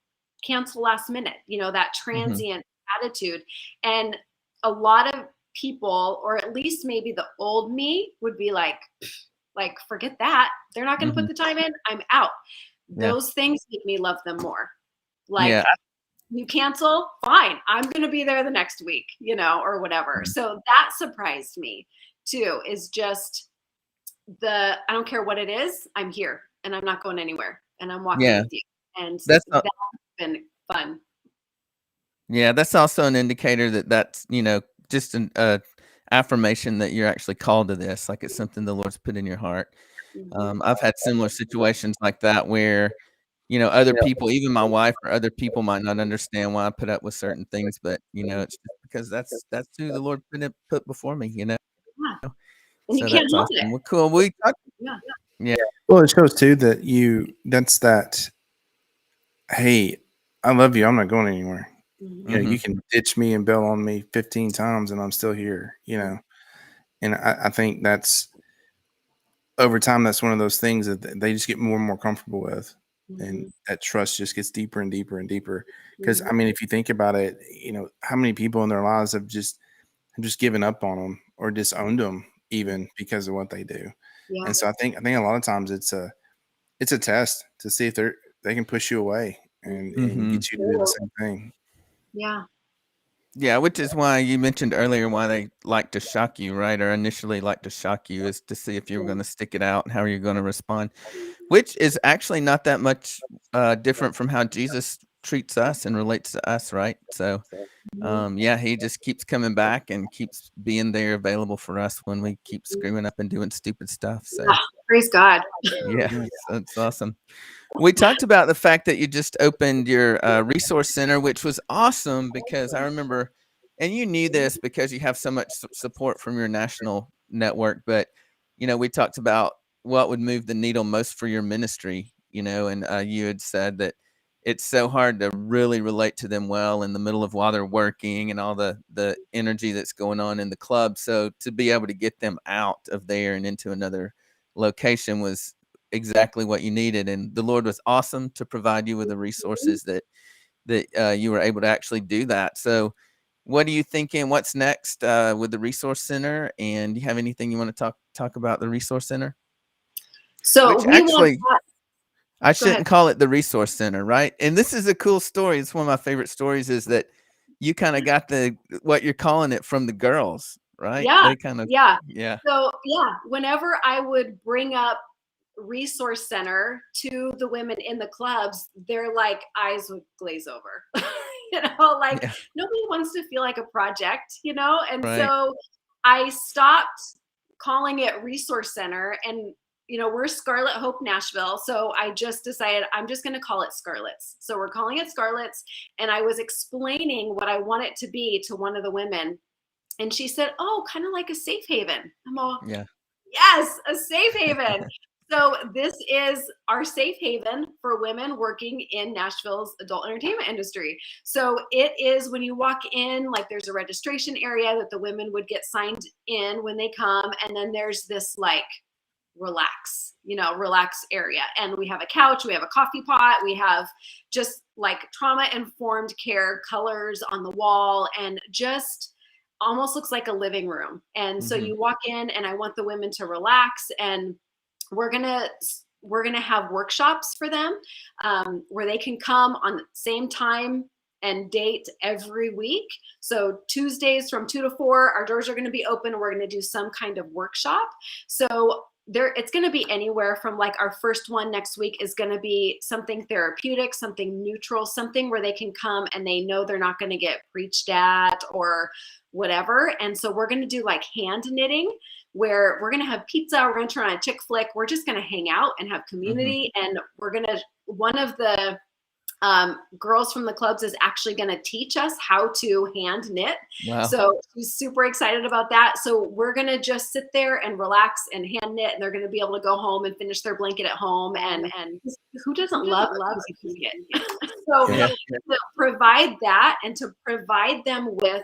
cancel last minute, that transient attitude. And a lot of people, or at least maybe the old me, would be like, forget that. They're not going to put the time in. I'm out. Those things make me love them more. You cancel, fine. I'm going to be there the next week, or whatever. So that surprised me too, is just I don't care what it is. I'm here and I'm not going anywhere, and I'm walking with you. And that's been fun. Yeah. That's also an indicator that's, just an affirmation that you're actually called to this. Like, it's something the Lord's put in your heart. I've had similar situations like that where, other people, even my wife or other people, might not understand why I put up with certain things, but it's just because that's who the Lord put before me, Yeah. And so you can't that's help awesome. it. Well, cool. Yeah. Well, it shows too that that's that, hey, I love you, I'm not going anywhere. You can ditch me and bail on me 15 times and I'm still here, And I think that's, over time, that's one of those things that they just get more and more comfortable with. And that trust just gets deeper and deeper and deeper. Because I mean, if you think about it, how many people in their lives have just given up on them or disowned them, even because of what they do. Yeah. And so I think a lot of times it's a test to see if they can push you away and get you to do the same thing. Yeah. Yeah, which is why you mentioned earlier why they like to shock you, right? Or initially like to shock you is to see if you were going to stick it out and how you're going to respond, which is actually not that much different from how Jesus treats us and relates to us, right? So, yeah, he just keeps coming back and keeps being there available for us when we keep screwing up and doing stupid stuff. So, Praise God. yeah, that's awesome. We talked about the fact that you just opened your resource center, which was awesome because I remember, and you knew this because you have so much support from your national network, but, we talked about what would move the needle most for your ministry, and you had said that it's so hard to really relate to them well in the middle of while they're working and all the energy that's going on in the club. So to be able to get them out of there and into another location was exactly what you needed, and the Lord was awesome to provide you with the resources that you were able to actually do that. So what are you thinking, what's next with the resource center, and do you have anything you want to talk about the resource center? So Which we want actually I shouldn't call it the resource center, right? And this is a cool story. It's one of my favorite stories, is that you kind of got what you're calling it from the girls, right? Yeah. They kind of Yeah. yeah. So yeah, whenever I would bring up resource center to the women in the clubs, their like eyes would glaze over. Like Yeah, nobody wants to feel like a project, and right. so I stopped calling it resource center, and we're Scarlet Hope Nashville, so I just decided I'm just going to call it Scarlets. So we're calling it Scarlets, and I was explaining what I want it to be to one of the women, and she said, "Oh, kind of like a safe haven." I'm all, Yeah. "Yes, a safe haven." So this is our safe haven for women working in Nashville's adult entertainment industry. So it is, when you walk in, like there's a registration area that the women would get signed in when they come. And then there's this like relax area. And we have a couch, we have a coffee pot, we have just like trauma informed care colors on the wall, and just almost looks like a living room. And so you walk in, and I want the women to relax, and we're gonna have workshops for them, where they can come on the same time and date every week. So Tuesdays from 2 to 4, our doors are going to be open, and we're going to do some kind of workshop. So it's going to be anywhere from, like, our first one next week is going to be something therapeutic, something neutral, something where they can come and they know they're not going to get preached at or whatever. And so we're going to do like hand knitting, where we're going to have pizza, we're going to turn on a chick flick, we're just going to hang out and have community. And one of the girls from the clubs is actually going to teach us how to hand knit. Wow. So she's super excited about that. So we're going to just sit there and relax and hand knit, and they're going to be able to go home and finish their blanket at home. And who doesn't love a blanket? So to provide that, and to provide them with,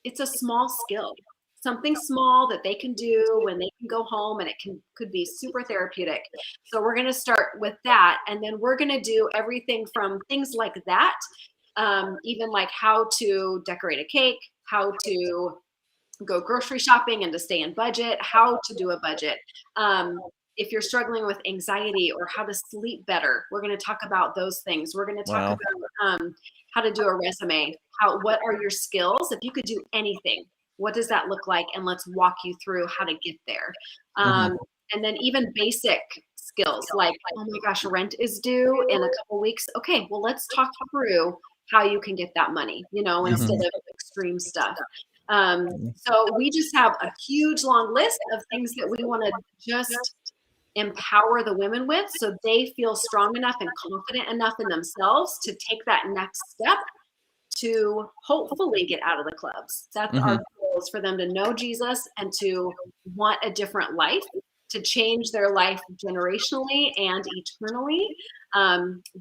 it's a small skill, something small that they can do when they can go home, and it could be super therapeutic. So we're going to start with that. And then we're going to do everything from things like that, even like how to decorate a cake, how to go grocery shopping and to stay in budget, how to do a budget. If you're struggling with anxiety, or how to sleep better, we're going to talk about those things. We're going to talk about how to do a resume. What are your skills? If you could do anything, what does that look like? And let's walk you through how to get there. And then even basic skills like, oh my gosh, rent is due in a couple weeks. Okay, well, let's talk through how you can get that money, instead of extreme stuff. So we just have a huge long list of things that we want to just empower the women with, so they feel strong enough and confident enough in themselves to take that next step to hopefully get out of the clubs. That's our goal, is for them to know Jesus and to want a different life, to change their life generationally and eternally.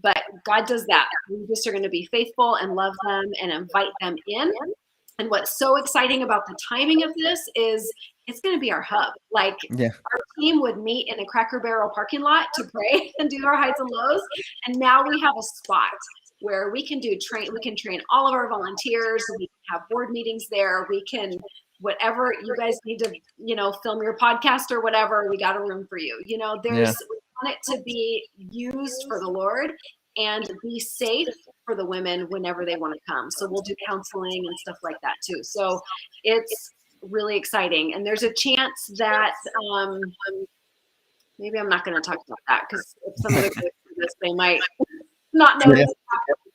But God does that. We just are going to be faithful and love them and invite them in. And what's so exciting about the timing of this is it's going to be our hub. Like, our team would meet in a Cracker Barrel parking lot to pray and do our highs and lows. And now we have a spot where we can train all of our volunteers. We can have board meetings there. We can, whatever you guys need to, film your podcast or whatever, we got a room for you. We want it to be used for the Lord. and be safe for the women whenever they want to come. So we'll do counseling and stuff like that too. So it's really exciting. And there's a chance that maybe I'm not going to talk about that because if some of the girls do this, they might not know. Yeah.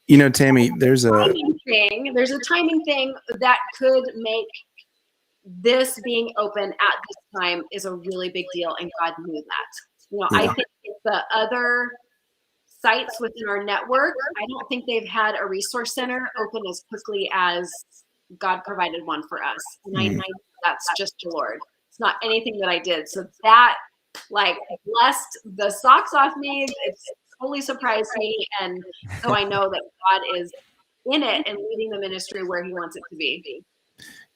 You know, Tami, there's a timing thing that could make this being open at this time is a really big deal, and God knew that. You know, I think if the other sites within our network, I don't think they've had a resource center open as quickly as God provided one for us. And I know that's just the Lord. It's not anything that I did. So that like blessed the socks off me. It's totally surprised me. And so I know that God is in it and leading the ministry where he wants it to be.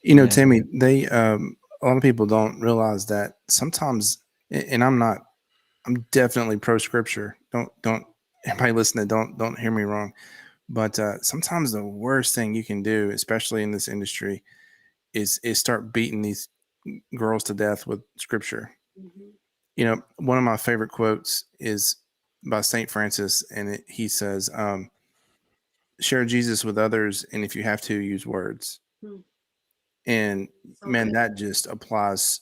You know, Tami, they a lot of people don't realize that sometimes, and I'm definitely pro scripture. Don't everybody listening, don't hear me wrong. But sometimes the worst thing you can do, especially in this industry, is start beating these girls to death with scripture. Mm-hmm. You know, one of my favorite quotes is by St. Francis, and he says, share Jesus with others, and if you have to, use words. Mm-hmm. And man, that just applies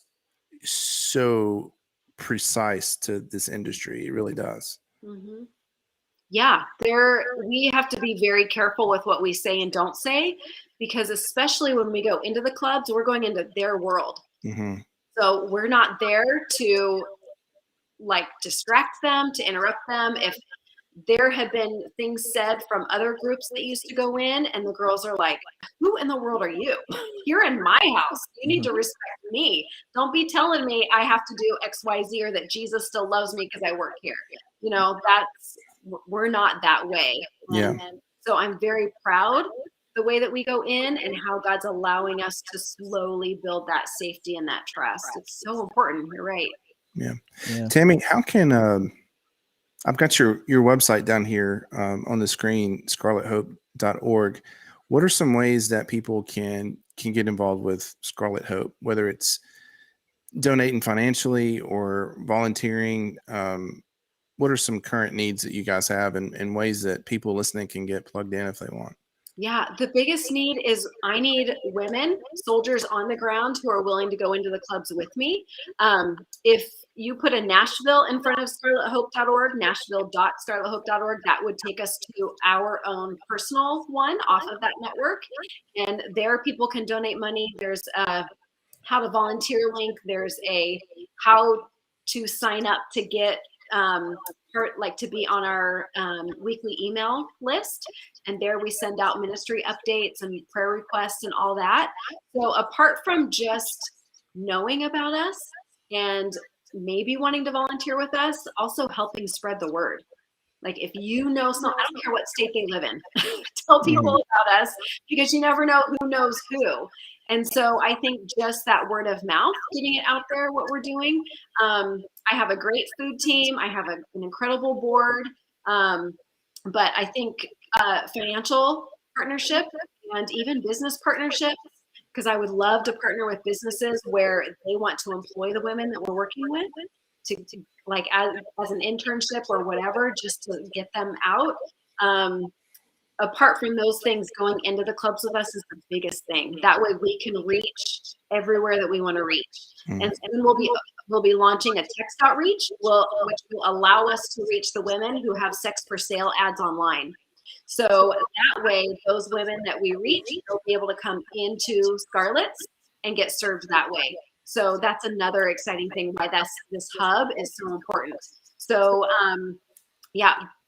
so precise to this industry. It really does. Mm-hmm. Yeah, we have to be very careful with what we say and don't say, because especially when we go into the clubs, we're going into their world. Mm-hmm. So we're not there to like distract them, to interrupt them. If there had been things said from other groups that used to go in and the girls are like, who in the world are you? You're in my house. You need to respect me. Don't be telling me I have to do X, Y, Z, or that Jesus still loves me because I work here. You know, we're not that way. And so I'm very proud the way that we go in and how God's allowing us to slowly build that safety and that trust. It's so important. You're right. Yeah. Tami, how can I've got your website down here on the screen, scarlethope.org. What are some ways that people can get involved with Scarlet Hope, whether it's donating financially or volunteering? What are some current needs that you guys have and ways that people listening can get plugged in if they want? Yeah, the biggest need is I need women, soldiers on the ground who are willing to go into the clubs with me. If you put a Nashville in front of scarlethope.org, nashville.scarlethope.org, that would take us to our own personal one off of that network. And there people can donate money. There's a how to volunteer link. There's a how to sign up to get to be on our weekly email list. And there we send out ministry updates and prayer requests and all that. So apart from just knowing about us and maybe wanting to volunteer with us, also helping spread the word. Like if you know I don't care what state they live in, tell people about us, because you never know who knows who. And so I think just that word of mouth, getting it out there, what we're doing. I have a great food team. I have an incredible board. But I think financial partnership and even business partnerships, because I would love to partner with businesses where they want to employ the women that we're working with to like as an internship or whatever, just to get them out. Apart from those things, going into the clubs with us is the biggest thing. That way we can reach everywhere that we want to reach. And then we'll be launching a text outreach, which will allow us to reach the women who have sex for sale ads online. So that way, those women that we reach, they'll be able to come into Scarlet's and get served that way. So that's another exciting thing why this hub is so important. So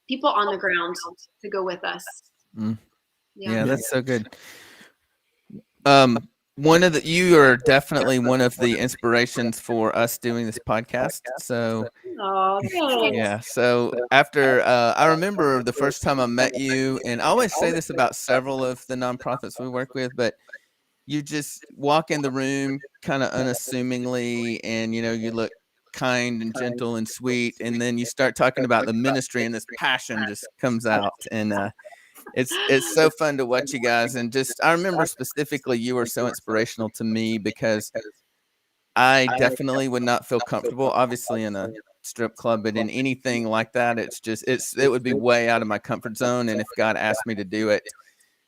people on the ground to go with us. Yeah, that's so good. You are definitely one of the inspirations for us doing this podcast. So so after I remember the first time I met you, and I always say this about several of the nonprofits we work with, but you just walk in the room kind of unassumingly, and you look kind and gentle and sweet, and then you start talking about the ministry, and this passion just comes out, and it's so fun to watch you guys. And I remember specifically you were so inspirational to me because I definitely would not feel comfortable, obviously in a strip club, but in anything like that, it would be way out of my comfort zone. And if God asked me to do it,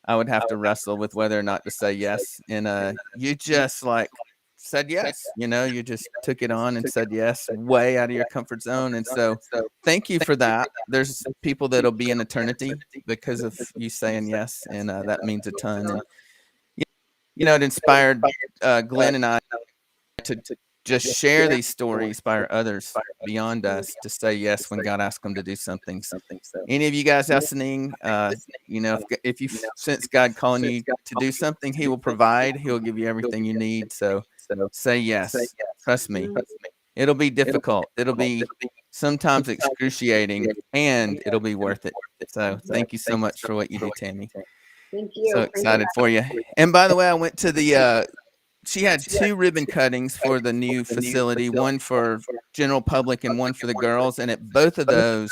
I would have to wrestle with whether or not to say yes. And you just like said yes, you just took it on and said yes, way out of your comfort zone. And so thank you for that. There's people that'll be in eternity because of you saying yes. And that means a ton. And, it inspired Glenn and I to just share these stories by others beyond us to say yes when God asks them to do something. Any of you guys listening, if you sense God calling you to do something, He will provide. He'll give you everything you need. So say yes. Trust me. It'll be difficult. It'll be sometimes excruciating, and it'll be worth it. So thank you so much for what you do, Tami. Thank you. So excited for you. And by the way, I went to the she had 2 ribbon cuttings for the new facility, one for general public and one for the girls. And at both of those,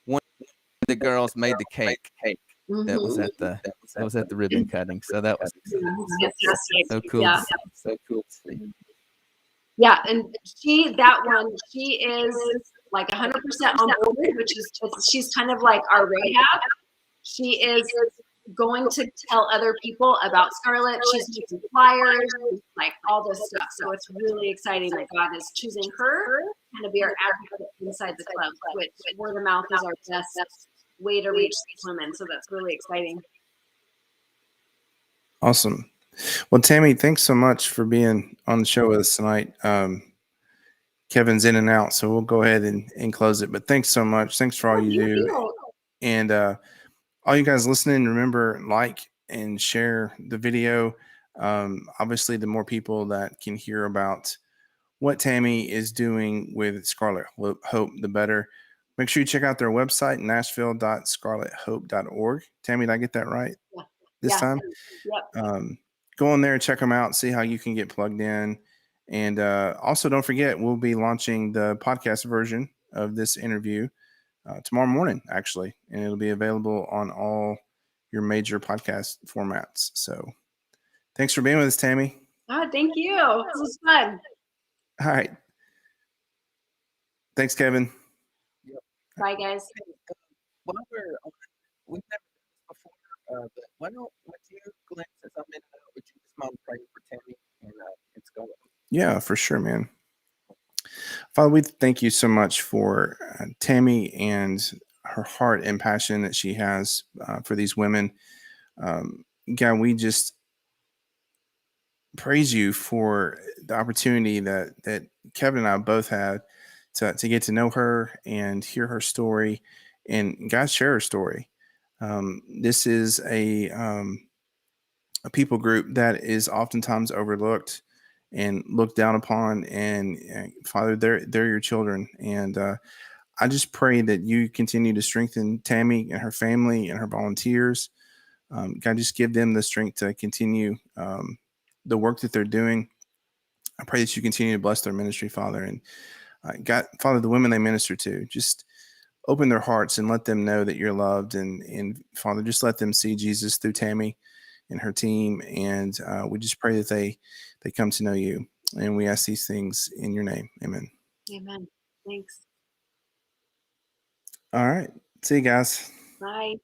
one of the girls made the cake that was at the ribbon cutting. So that was so cool. Yeah. So cool. Yeah, and she is like 100% on board, she's kind of like our Rahab. She is going to tell other people about Scarlet. She's making flyers, like all this stuff. So it's really exciting that God is choosing her to be our advocate inside the club, which word of mouth is our best way to reach these women. So that's really exciting. Awesome. Well, Tami, thanks so much for being on the show with us tonight. Kevin's in and out, so we'll go ahead and close it. But thanks so much. Thanks for all you do. And all you guys listening, remember, like and share the video. Obviously, the more people that can hear about what Tami is doing with Scarlet Hope, the better. Make sure you check out their website, nashville.scarlethope.org. Tami, did I get that right this time? Yep. Go on there and check them out, see how you can get plugged in. And also, don't forget, we'll be launching the podcast version of this interview tomorrow morning, actually, and it'll be available on all your major podcast formats. So thanks for being with us, Tami. Oh, thank you. This was fun. All right. Thanks, Kevin. Bye, guys. While we've never done this before, but why don't you, Glenn, since I'm in, would you just mind praying for Tami and Scarlet? Yeah, for sure, man. Father, we thank you so much for Tami and her heart and passion that she has for these women. God, we just praise you for the opportunity that Kevin and I both had to get to know her and hear her story, and God, share her story. This is a people group that is oftentimes overlooked and looked down upon, and Father, they're your children, and I just pray that you continue to strengthen Tami and her family and her volunteers. God, just give them the strength to continue the work that they're doing. I pray that you continue to bless their ministry, Father, and God, Father, the women they minister to, just open their hearts and let them know that you're loved, and Father, just let them see Jesus through Tami and her team, and we just pray that they come to know you, and we ask these things in your name. Amen. Amen. Thanks. All right. See you guys. Bye.